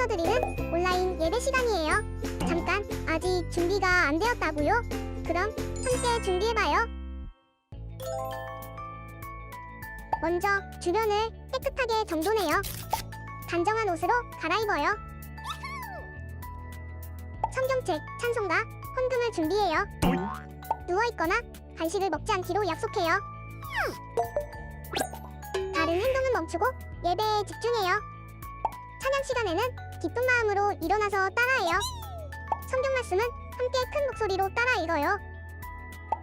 드리는 온라인 예배 시간이에요. 잠깐, 아직 준비가 안 되었다고요? 그럼 함께 준비해봐요. 먼저 주변을 깨끗하게 정돈해요. 단정한 옷으로 갈아입어요. 성경책, 찬송가, 헌금을 준비해요. 누워있거나 간식을 먹지 않기로 약속해요. 다른 행동은 멈추고 예배에 집중해요. 찬양 시간에는 기쁜 마음으로 일어나서 따라해요. 성경 말씀은 함께 큰 목소리로 따라 읽어요.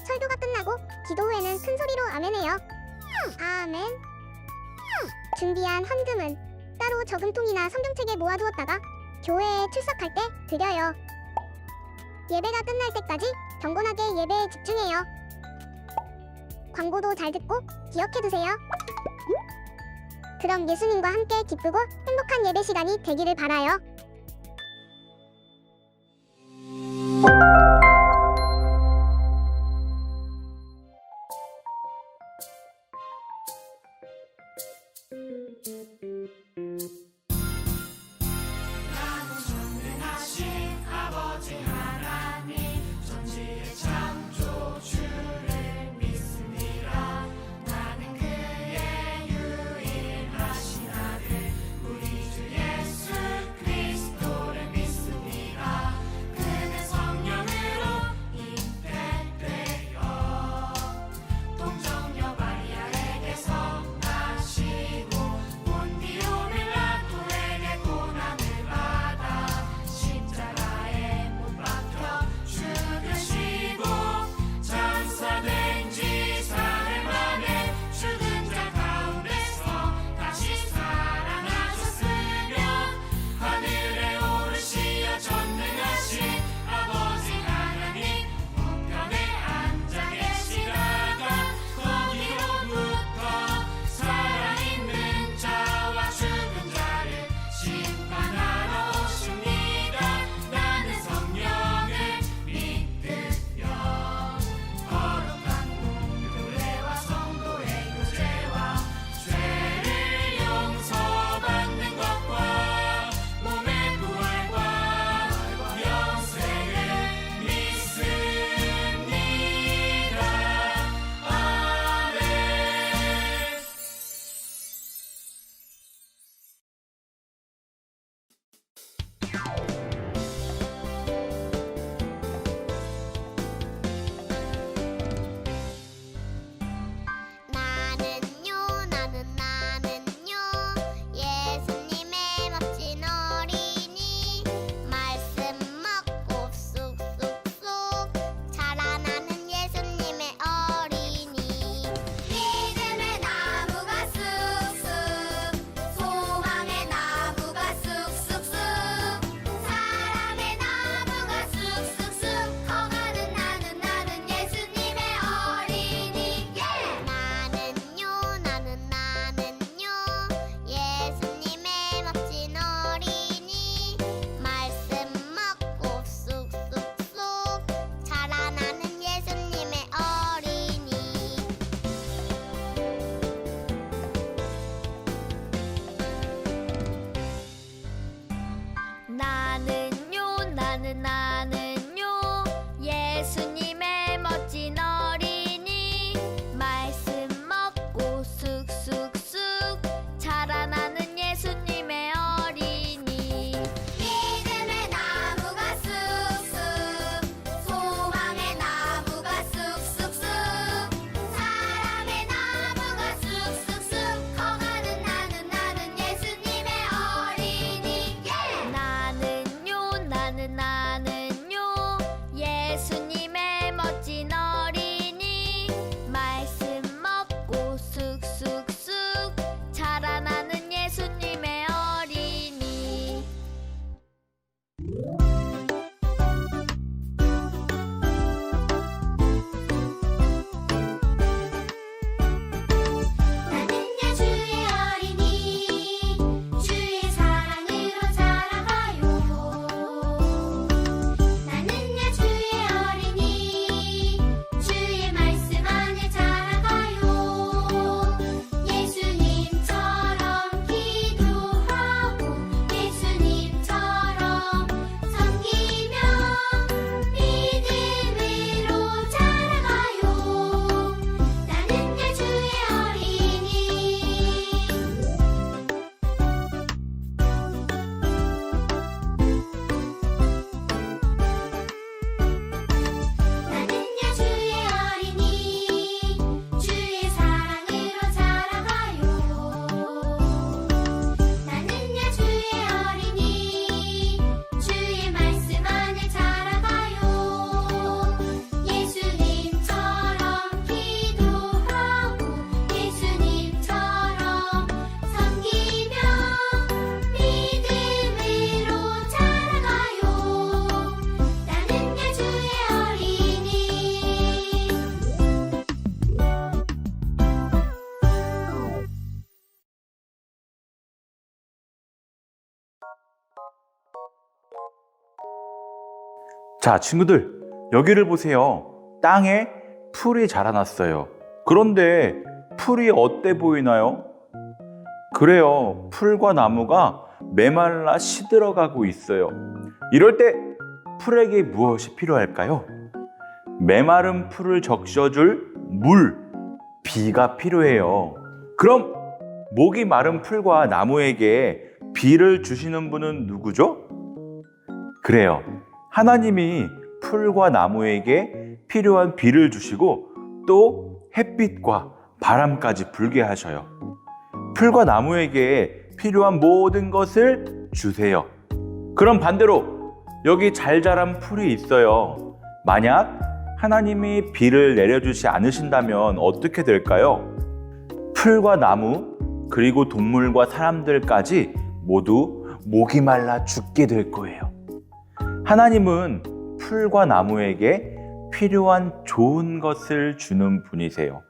설교가 끝나고 기도 후에는 큰 소리로 아멘해요. 아멘. 준비한 헌금은 따로 저금통이나 성경책에 모아두었다가 교회에 출석할 때 드려요. 예배가 끝날 때까지 경건하게 예배에 집중해요. 광고도 잘 듣고 기억해두세요. 그럼 예수님과 함께 기쁘고 행복한 예배 시간이 되기를 바라요. 동정녀 마리아에게서 나시고 온 자, 친구들, 여기를 보세요. 땅에 풀이 자라났어요. 그런데 풀이 어때 보이나요? 그래요. 풀과 나무가 메말라 시들어가고 있어요. 이럴 때 풀에게 무엇이 필요할까요? 메마른 풀을 적셔줄 물, 비가 필요해요. 그럼 목이 마른 풀과 나무에게 비를 주시는 분은 누구죠? 그래요. 하나님이 풀과 나무에게 필요한 비를 주시고 또 햇빛과 바람까지 불게 하셔요. 풀과 나무에게 필요한 모든 것을 주세요. 그럼 반대로 여기 잘 자란 풀이 있어요. 만약 하나님이 비를 내려주지 않으신다면 어떻게 될까요? 풀과 나무, 그리고 동물과 사람들까지 모두 목이 말라 죽게 될 거예요. 하나님은 풀과 나무에게 필요한 좋은 것을 주는 분이세요.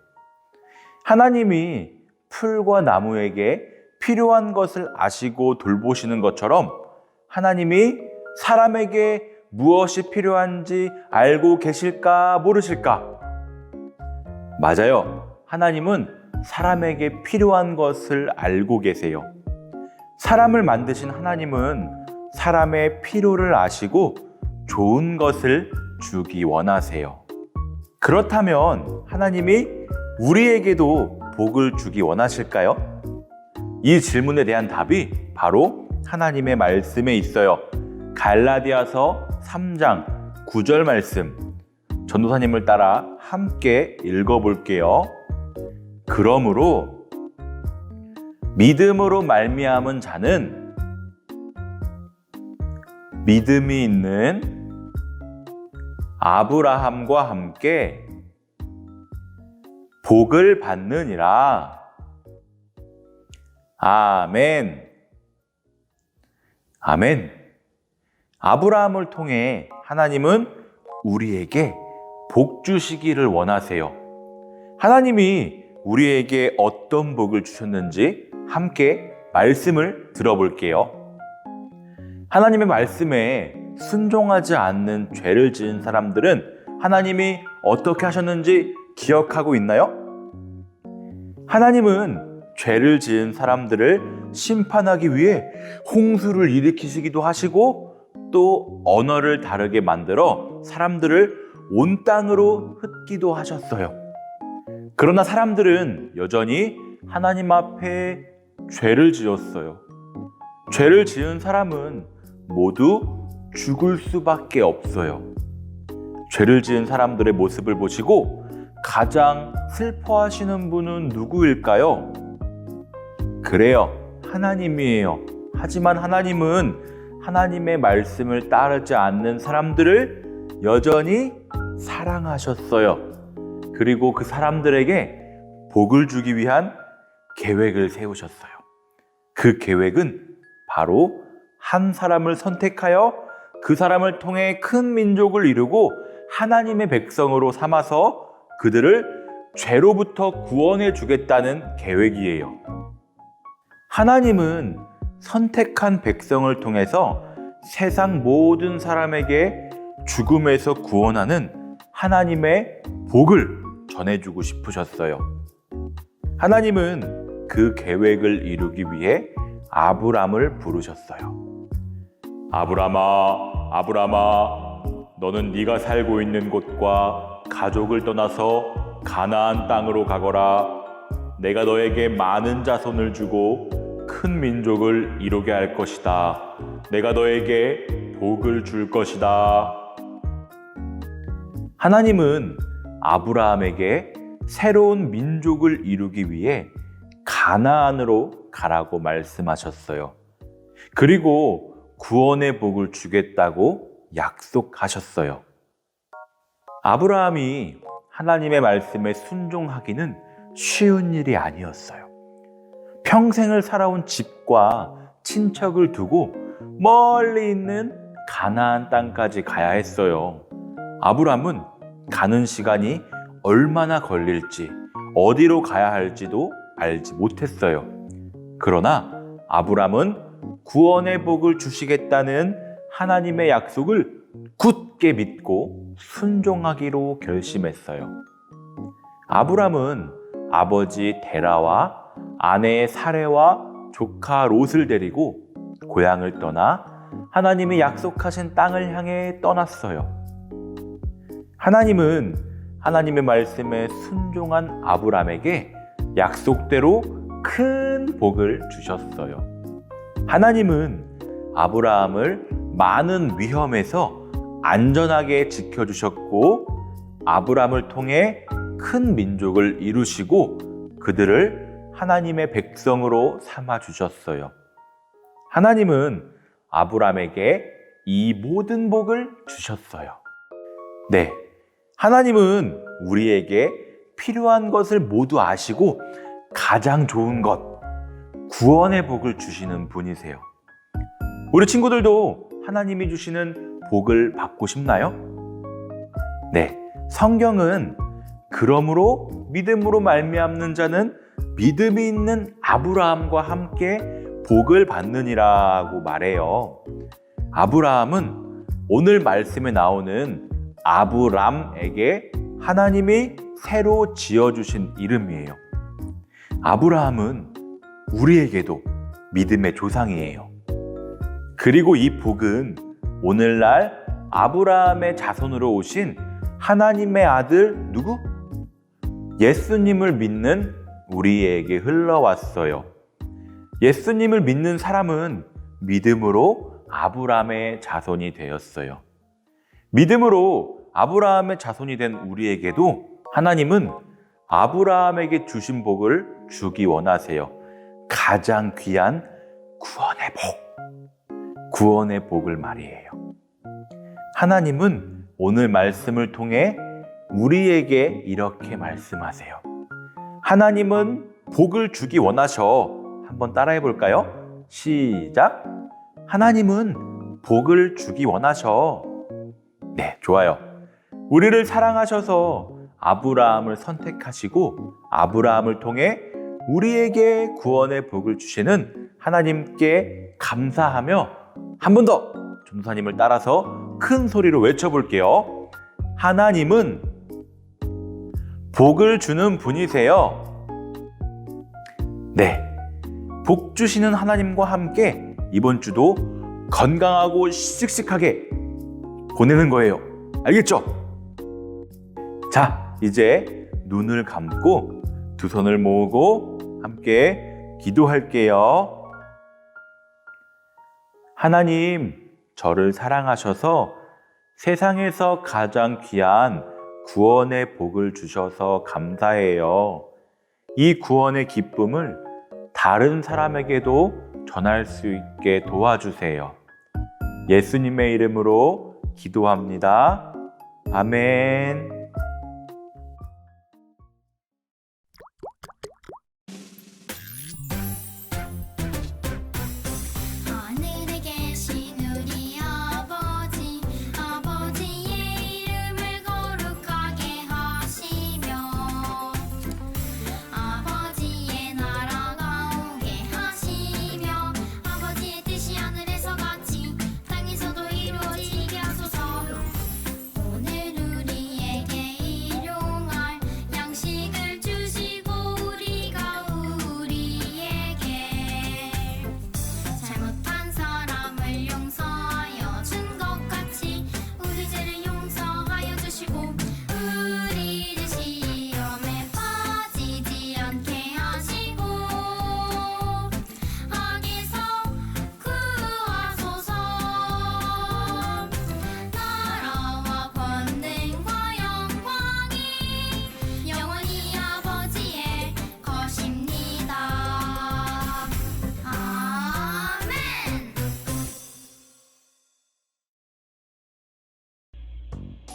하나님이 풀과 나무에게 필요한 것을 아시고 돌보시는 것처럼 하나님이 사람에게 무엇이 필요한지 알고 계실까 모르실까? 맞아요. 하나님은 사람에게 필요한 것을 알고 계세요. 사람을 만드신 하나님은 사람의 필요를 아시고 좋은 것을 주기 원하세요. 그렇다면 하나님이 우리에게도 복을 주기 원하실까요? 이 질문에 대한 답이 바로 하나님의 말씀에 있어요. 갈라디아서 3장 9절 말씀, 전도사님을 따라 함께 읽어볼게요. 그러므로 믿음으로 말미암은 자는 믿음이 있는 아브라함과 함께 복을 받느니라. 아멘. 아멘. 아브라함을 통해 하나님은 우리에게 복 주시기를 원하세요. 하나님이 우리에게 어떤 복을 주셨는지 함께 말씀을 들어볼게요. 하나님의 말씀에 순종하지 않는 죄를 지은 사람들은 하나님이 어떻게 하셨는지 기억하고 있나요? 하나님은 죄를 지은 사람들을 심판하기 위해 홍수를 일으키시기도 하시고 또 언어를 다르게 만들어 사람들을 온 땅으로 흩기도 하셨어요. 그러나 사람들은 여전히 하나님 앞에 죄를 지었어요. 죄를 지은 사람은 모두 죽을 수밖에 없어요. 죄를 지은 사람들의 모습을 보시고 가장 슬퍼하시는 분은 누구일까요? 그래요, 하나님이에요. 하지만 하나님은 하나님의 말씀을 따르지 않는 사람들을 여전히 사랑하셨어요. 그리고 그 사람들에게 복을 주기 위한 계획을 세우셨어요. 그 계획은 바로 한 사람을 선택하여 그 사람을 통해 큰 민족을 이루고 하나님의 백성으로 삼아서 그들을 죄로부터 구원해 주겠다는 계획이에요. 하나님은 선택한 백성을 통해서 세상 모든 사람에게 죽음에서 구원하는 하나님의 복을 전해주고 싶으셨어요. 하나님은 그 계획을 이루기 위해 아브람을 부르셨어요. 아브람아, 아브람아, 너는 네가 살고 있는 곳과 가족을 떠나서 가나안 땅으로 가거라. 내가 너에게 많은 자손을 주고 큰 민족을 이루게 할 것이다. 내가 너에게 복을 줄 것이다. 하나님은 아브라함에게 새로운 민족을 이루기 위해 가나안으로 가라고 말씀하셨어요. 그리고 구원의 복을 주겠다고 약속하셨어요. 아브라함이 하나님의 말씀에 순종하기는 쉬운 일이 아니었어요. 평생을 살아온 집과 친척을 두고 멀리 있는 가나안 땅까지 가야 했어요. 아브라함은 가는 시간이 얼마나 걸릴지, 어디로 가야 할지도 알지 못했어요. 그러나 아브라함은 구원의 복을 주시겠다는 하나님의 약속을 굳게 믿고 순종하기로 결심했어요. 아브람은 아버지 데라와 아내 사레와 조카 롯을 데리고 고향을 떠나 하나님이 약속하신 땅을 향해 떠났어요. 하나님은 하나님의 말씀에 순종한 아브람에게 약속대로 큰 복을 주셨어요. 하나님은 아브라함을 많은 위험에서 안전하게 지켜주셨고 아브람을 통해 큰 민족을 이루시고 그들을 하나님의 백성으로 삼아주셨어요. 하나님은 아브람에게 이 모든 복을 주셨어요. 네, 하나님은 우리에게 필요한 것을 모두 아시고 가장 좋은 것, 구원의 복을 주시는 분이세요. 우리 친구들도 하나님이 주시는 복을 받고 싶나요? 네, 성경은 그러므로 믿음으로 말미암는 자는 믿음이 있는 아브라함과 함께 복을 받느니라고 말해요. 아브라함은 오늘 말씀에 나오는 아브람에게 하나님이 새로 지어주신 이름이에요. 아브라함은 우리에게도 믿음의 조상이에요. 그리고 이 복은 오늘날 아브라함의 자손으로 오신 하나님의 아들 누구? 예수님을 믿는 우리에게 흘러왔어요. 예수님을 믿는 사람은 믿음으로 아브라함의 자손이 되었어요. 믿음으로 아브라함의 자손이 된 우리에게도 하나님은 아브라함에게 주신 복을 주기 원하세요. 가장 귀한 구원의 복, 구원의 복을 말이에요. 하나님은 오늘 말씀을 통해 우리에게 이렇게 말씀하세요. 하나님은 복을 주기 원하셔. 한번 따라해 볼까요? 시작! 하나님은 복을 주기 원하셔. 네, 좋아요. 우리를 사랑하셔서 아브라함을 선택하시고 아브라함을 통해 우리에게 구원의 복을 주시는 하나님께 감사하며 한 번 더 전도사님을 따라서 큰 소리로 외쳐볼게요. 하나님은 복을 주는 분이세요. 네, 복 주시는 하나님과 함께 이번 주도 건강하고 씩씩하게 보내는 거예요. 알겠죠? 자, 이제 눈을 감고 두 손을 모으고 함께 기도할게요. 하나님, 저를 사랑하셔서 세상에서 가장 귀한 구원의 복을 주셔서 감사해요. 이 구원의 기쁨을 다른 사람에게도 전할 수 있게 도와주세요. 예수님의 이름으로 기도합니다. 아멘. 하늘에 계신 우리 아버지, 아버지의 이름을 거룩하게 하시며 아버지의 나라가 오게 하시며 아버지의 뜻이 하늘에서 같이 땅에서도 이루어지게 하소서. 오늘 우리에게 일용할 양식을 주시고 우리가 우리에게 잘못한 사람을 용서하여 준 것 같이 우리 죄를 용서하여 주시고 우리를 시험에 빠지지 않게 하시고 악에서 구하소서. 나라와 권능과 영광이 영원히 아버지의 것입니다. 아멘.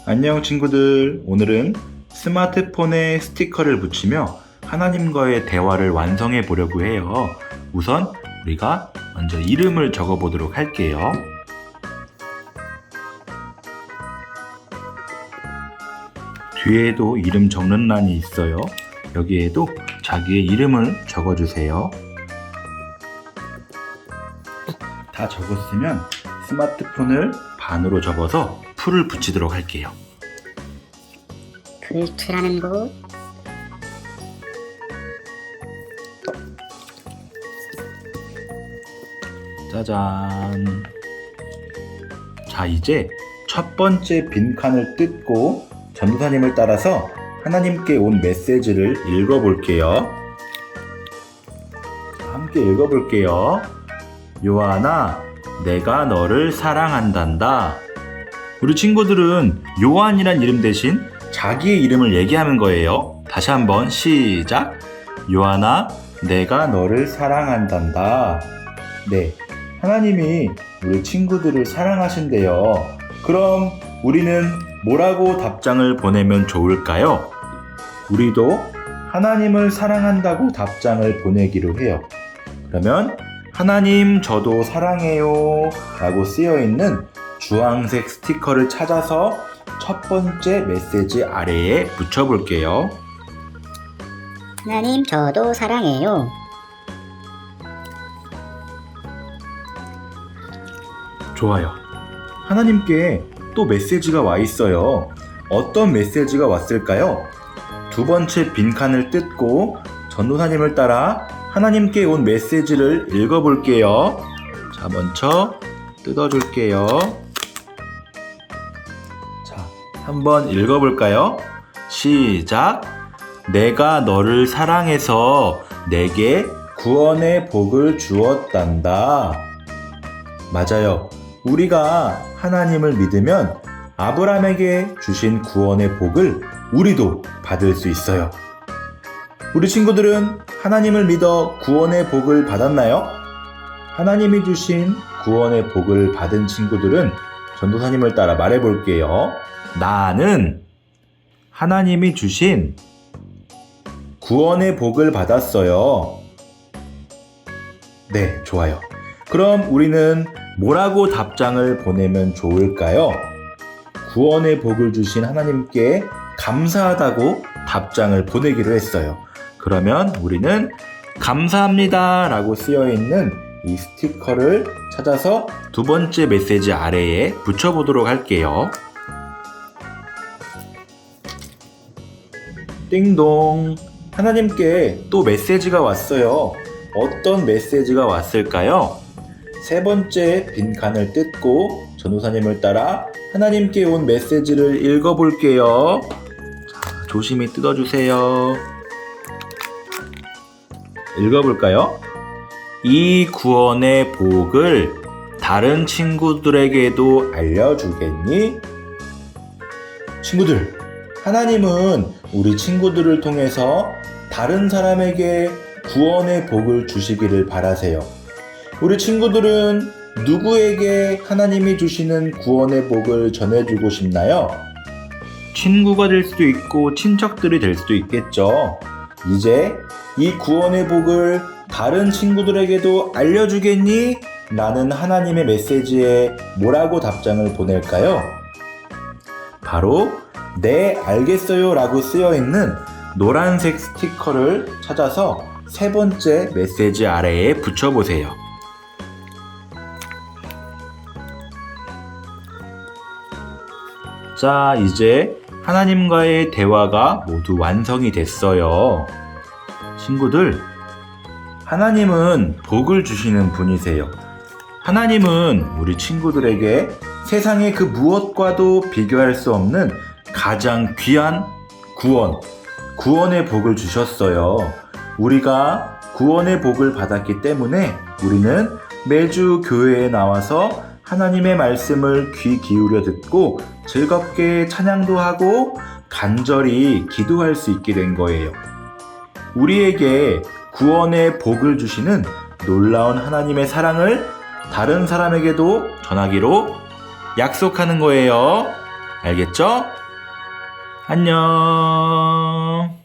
안녕 친구들, 오늘은 스마트폰에 스티커를 붙이며 하나님과의 대화를 완성해 보려고 해요. 우선 우리가 먼저 이름을 적어 보도록 할게요. 뒤에도 이름 적는 란이 있어요. 여기에도 자기의 이름을 적어 주세요. 다 적었으면 스마트폰을 반으로 접어서 풀을 붙이도록 할게요. 풀칠하는 곳. 짜잔. 자, 이제 첫 번째 빈칸을 뜯고 전도사님을 따라서 하나님께 온 메시지를 읽어볼게요. 함께 읽어볼게요. 요한아, 내가 너를 사랑한단다. 우리 친구들은 요한이란 이름 대신 자기의 이름을 얘기하는 거예요. 다시 한번 시작. 요한아, 내가 너를 사랑한단다. 네, 하나님이 우리 친구들을 사랑하신대요. 그럼 우리는 뭐라고 답장을 보내면 좋을까요? 우리도 하나님을 사랑한다고 답장을 보내기로 해요. 그러면 하나님 저도 사랑해요 라고 쓰여있는 주황색 스티커를 찾아서 첫 번째 메시지 아래에 붙여볼게요. 하나님 저도 사랑해요. 좋아요. 하나님께 또 메시지가 와 있어요. 어떤 메시지가 왔을까요? 두 번째 빈칸을 뜯고 전도사님을 따라 하나님께 온 메시지를 읽어볼게요. 자, 먼저 뜯어줄게요. 자, 한번 읽어볼까요? 시작. 내가 너를 사랑해서 내게 구원의 복을 주었단다. 맞아요. 우리가 하나님을 믿으면 아브라함에게 주신 구원의 복을 우리도 받을 수 있어요. 우리 친구들은 하나님을 믿어 구원의 복을 받았나요? 하나님이 주신 구원의 복을 받은 친구들은 전도사님을 따라 말해볼게요. 나는 하나님이 주신 구원의 복을 받았어요. 네, 좋아요. 그럼 우리는 뭐라고 답장을 보내면 좋을까요? 구원의 복을 주신 하나님께 감사하다고 답장을 보내기로 했어요. 그러면 우리는 감사합니다 라고 쓰여있는 이 스티커를 찾아서 두 번째 메시지 아래에 붙여보도록 할게요. 띵동. 하나님께 또 메시지가 왔어요. 어떤 메시지가 왔을까요? 세 번째 빈칸을 뜯고 전도사님을 따라 하나님께 온 메시지를 읽어볼게요. 자, 조심히 뜯어주세요. 읽어볼까요? 이 구원의 복을 다른 친구들에게도 알려주겠니? 친구들, 하나님은 우리 친구들을 통해서 다른 사람에게 구원의 복을 주시기를 바라세요. 우리 친구들은 누구에게 하나님이 주시는 구원의 복을 전해주고 싶나요? 친구가 될 수도 있고 친척들이 될 수도 있겠죠. 이제 이 구원의 복을 다른 친구들에게도 알려주겠니? 라는 하나님의 메시지에 뭐라고 답장을 보낼까요? 바로 네, 알겠어요 라고 쓰여있는 노란색 스티커를 찾아서 세 번째 메시지 아래에 붙여보세요. 자, 이제 하나님과의 대화가 모두 완성이 됐어요. 친구들, 하나님은 복을 주시는 분이세요. 하나님은 우리 친구들에게 세상의 그 무엇과도 비교할 수 없는 가장 귀한 구원의 복을 주셨어요. 우리가 구원의 복을 받았기 때문에 우리는 매주 교회에 나와서 하나님의 말씀을 귀 기울여 듣고 즐겁게 찬양도 하고 간절히 기도할 수 있게 된 거예요. 우리에게 구원의 복을 주시는 놀라운 하나님의 사랑을 다른 사람에게도 전하기로 약속하는 거예요. 알겠죠? 안녕.